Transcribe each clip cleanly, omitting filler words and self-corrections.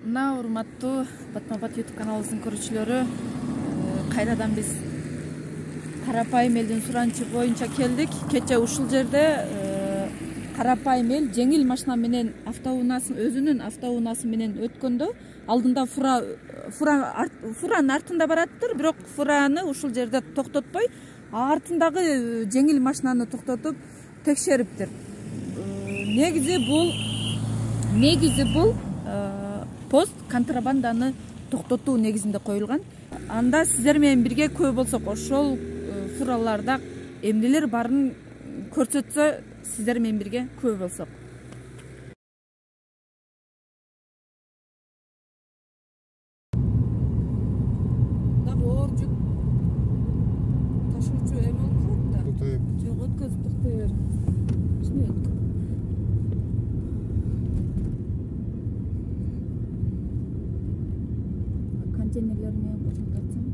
Мына урматтуу Батма-бат YouTube каналыбыздын көрүүчүлөрү, кайрадан биз Карапайым элдин суранычы боюнча келдик. Кече ушул жерде Карапайым эл жеңил машина менен өзүнүн автоунаасы менен өткөндө алдында фуранын артында бараттыр, бирок фураны ушул жерде токтотпой, артындагы жеңил машинаны токтотуп текшериптир. Негизи бул пост контрабанданы токтотуу негизинде коюлган. Анда сиздер менен бирге көп болсок, ошол фураларда эмнелер барын көрсөтсө, сиздер менен бирге көп болсок. Дагы оор жүк ташуучу эме болуп калат да. Жок, өткөзүп токтой бер. Контейнерлер менен кошуп тартсам.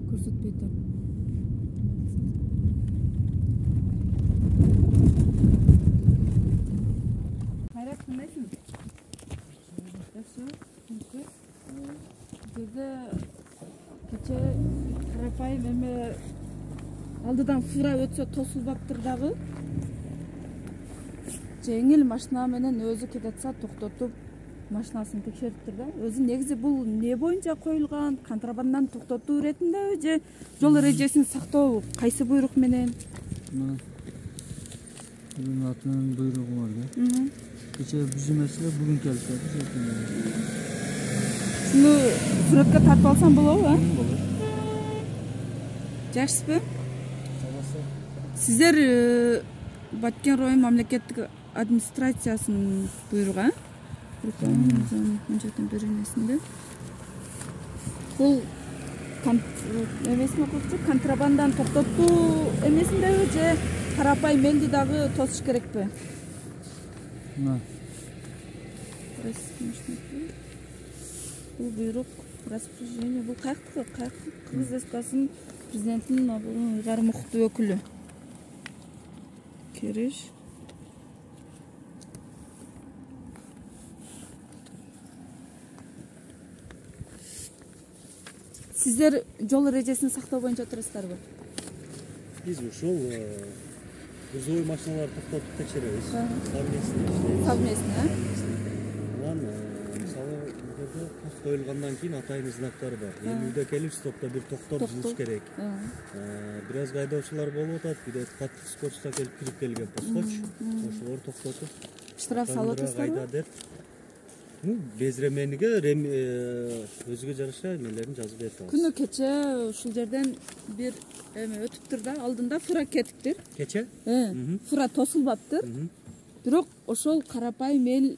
Көрсөтпөй тур. Кайрат, кандайсың? Жакшы. Жерде кече Карапайым эме алдыдан фура өтсө тосулбаптыр дагы. Жеңил машина менен өзү кетатса токтотуп машинасын текшериптир да. Өзү негизи бул не боюнча коюлган? Контрабанданы токтотуу иретиндеби же жол эрежесин сактоо кайсы буйрук менен? Бүгүн атынын буйругу бар да. Кече биз эмеслер бүгүн келишти. Шуну сүрөткө тартып алсам болобу, а? Болот. Жакшысызбы? Сиздер Баткен район мамлекеттик администрациясынын буйругу, беренесинде. Бул эмесин окуп, контрабанданы токтотуу эмесиндеби же Карапайым элди дагы тосуш керекпи? Бул буйрук, распоряжение, бул каяктыкы? Кыргыз Республикасынын президентинин ыйгарым укуктуу өкүлү. Кириш. Сиздер жол эрежесин сактоо боюнча отурасыздарбы? Биз ушул грузовой машиналарды токтотуп текшеребиз. Совместно. Анан мисалы жерде пост коюлгандан кийин атайын знактар бар. Үйдө келип стопто бир токтоп жүрүш керек. Бир аз айдоочулар болуп атат, бир катты скотчта кирип келген поскоч. Ошолор токтотуп штраф салып атасыздарбы? Безремениге өзүгө жараша эмелерин жазып берип атабыз. Күнү кече ушул жерден бир эме өтүптүр да, алдында фура кетиптир. Кече? Фура тосулбаптыр. Бирок ошол Карапайым элди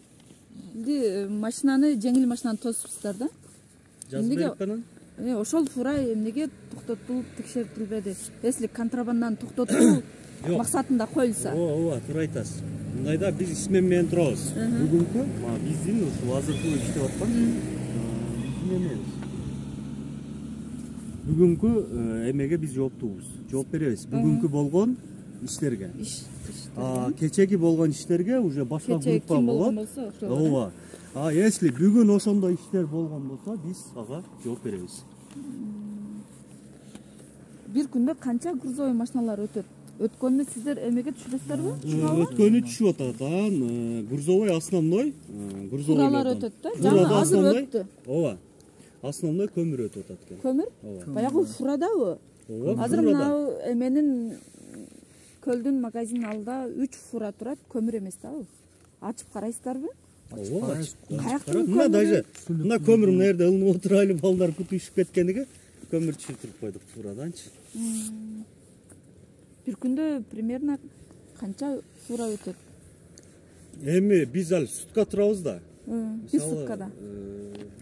жеңил машинаны тосупсуздар да. Жазып берип анан? Ошол фура эмнеге токтотулуп текшертилбеди? Если контрабанданы токтотуу максатында коюлса. Ооба, туура айтасыз. Мындайда биз исмем менен турабыз. Бүгүнкү биздин ушул азыркы иштеп аткан биздин эмебиз. Бүгүнкү эмеге биз жооптуубуз. Жооп беребиз. Бүгүнкү болгон иштерге. Кечеги болгон иштерге уже башка группа болот. Ооба. Если бүгүн ошондой иштер болгон болсо, биз ага жооп беребиз. Бир күндө канча грузовой машиналар өтөт? Өткөнү сиздер эмеге түшүрөсүздөрбү? Өткөнү түшүп атат. Грузовой основной фуралар өтөт да. Жаңы азыр өттү. Ооба. Основной көмүр өтүп атат экен. Көмүр? Баягы фурадабы? Азыр мына эменин көлдүн магазинин алдында 3 фура турат, көмүр эмес да бул. Ачып карайсыздарбы? Ооба. Мына даже мына көмүр мына жерде ылынып отурайлы балдар күтүшүп кеткениге көмүр түшүрүп коюдук фураданчы. Бир күндө примерно канча фура өтөт? Эми биз ал сутка турабыз да. Бир суткада?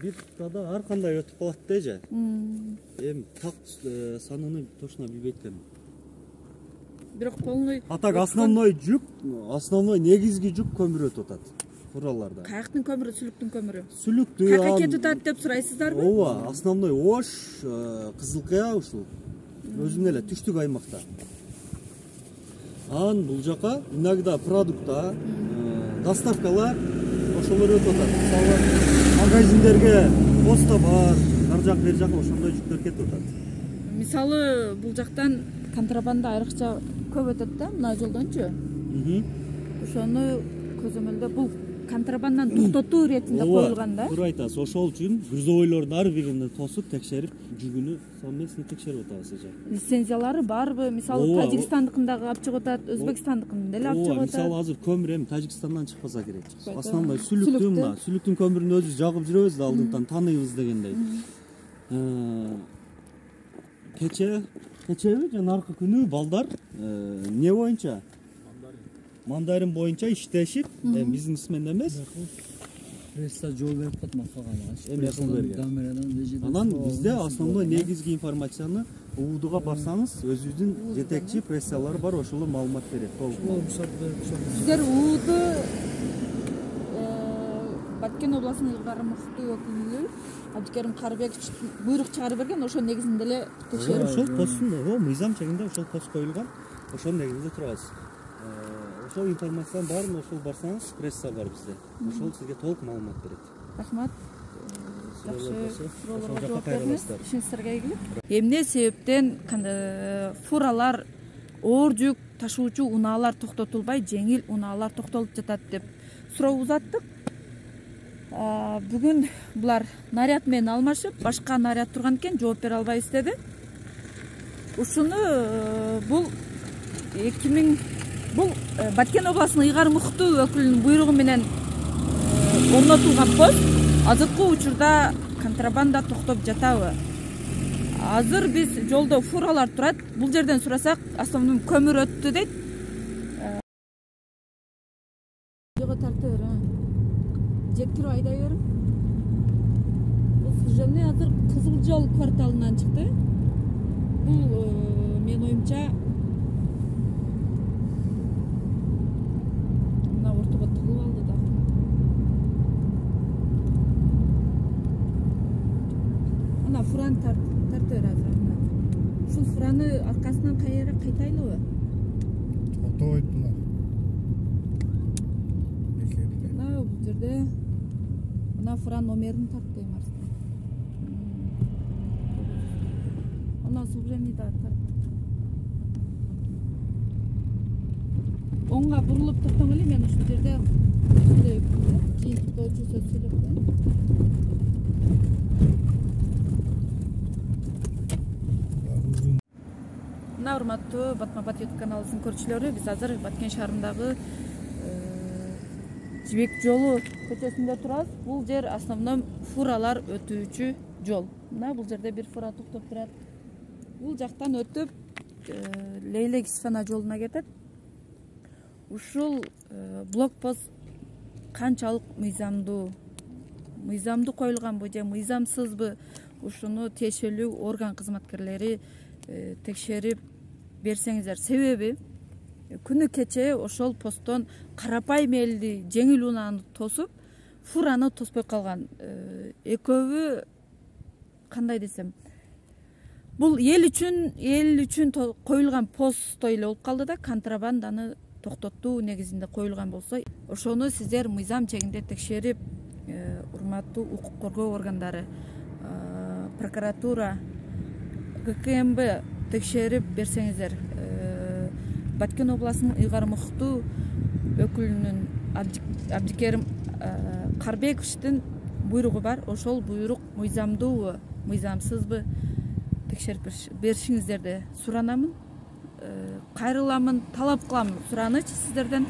Бир суткада ар кандай өтүп калат деже. Эми так санын точно билбейт экенмин. Бирок полный так основной негизги жүк көмүр өтүп атат фураларда. Каяктын көмүрү, сүлүктүн көмүрү? Сүлүктү. Каяка кетип атат деп сурайсыздарбы? Ооба, основной Ош, Кызылкая ушул. Өзүнүн эле түштүк аймакта. Анан бул жака иногда продукта доставкалар ошолор өтүп атат. Мисалы магазиндерге поста бар, ар жак бер жака ошондой жүктөр кетип атат. Мисалы бул жактан контрабанда айрыкча көп өтөт да, мына жолдончу. Ошону көзөмөлдө бул контрабанданы токтотуу иретинде коюлган да. Туура айтасыз. Ошол үчүн грузовойлордун ар бирин тосуп текшерип, жүгүнү совместно текшерип атабыз эже. Лицензиялары барбы? Мисалы Тажикстандыкындагы алып чыгып атат, Өзбекстандыкын деле алып чыгып атат. Мисалы азыр көмүр эми Тажикстандан чыкпаса керек. Основной сүлүктүн көмүрүн өзүбүз жагып жүрөбүз да, алдынтан таныйбыз дегендей. Кечеби жанаркы күнү балдар не боюнча? Мандарин боюнча иштешип, бизнесмен эмес. Пресса жол берип атмак. Анан бизде основной негизги информацияны УУДга барсаңыз, өзүбүздүн жетекчи прессалар бар, ошолор маалымат берет. Сиздер УУД Баткен областынын Илгары мыкты өкүлү Абдикерим Карыбекович буйрук чыгарып берген, ошол негизинде эле текшерип. Ошол постун, мыйзам чегинде ошол пост коюлган. Ошол негизинде турабыз. Ошол информациянын баарын ошол барсаңыз, пресса бар бизде. Ошол сизге толук маалымат берет. Рахмат. Жакшы суроолорго жооп бердиңиз. Ишиңиздерге ийгилик. Эмне себептен фуралар, оор жүк ташуучу унаалар токтотулбай, жеңил унаалар токтолуп жатат деп суроо узаттык. Бүгүн булар наряд менен алмашып, башка наряд турган экен, жооп бере албайбыз деди. Ушуну бул Баткен областынын Ыйгар мыкты өкүлүнүн буйругу менен орнотулган пост. Азыркы учурда контрабанда токтоп жатабы? Азыр биз жолдо фуралар турат. Бул жерден сурасак, основном көмүр өттү дейт. Жого тарта бер, жеткирип айдай бериң. Бул служебный азыр Кызыл жол кварталынан чыкты. Бул менин оюмча фураны тарта бер азыр. Ушул фураны аркасынан кайра кайтайлыбы? Токтойт мына. Мына бул жерде мына фуран номерин тарттайм арсы. Ана служебный да тарт. Оңга бурулуп токтоң эле, мен ушул жерде кийин токтоочу сөз сүйлөп коеюн. Урматтуу Батма-Бат YouTube каналыбыздын көрүүчүлөрү, биз азыр Баткен шаарындагы Жибек жолу көчөсүндө турабыз. Бул жер основном фуралар өтүүчү жол. Мына бул жерде бир фура токтоп турат. Бул жактан өтүп Лейлек-Исфана жолуна кетет. Ушул блокпост канчалык мыйзамдуу коюлганбы же мыйзамсызбы, ушуну тиешелүү орган кызматкерлери текшерип берсеңиздер. Себеби күнү кече ошол посттон карапайым элди жеңил унааны тосуп, фураны тоспой калган. Экөөбү кандай десем, бул эл үчүн коюлган посттой эле болуп калды да, контрабанданы токтотуу негизинде коюлган болсо, ошону сиздер мыйзам чегинде текшерип, урматтуу укук коргоо органдары, прокуратура, ГКМБ текшерип берсеңиздер. Баткен областынын Ыйгар мыкты өкүлүнүн Абдикерим Карбековичтин буйругу бар. Ошол буйрук мыйзамдуубу, мыйзамсызбы текшерип беришиңиздерди суранамын. Кайрыламын, талап кылам суранычы сиздерден.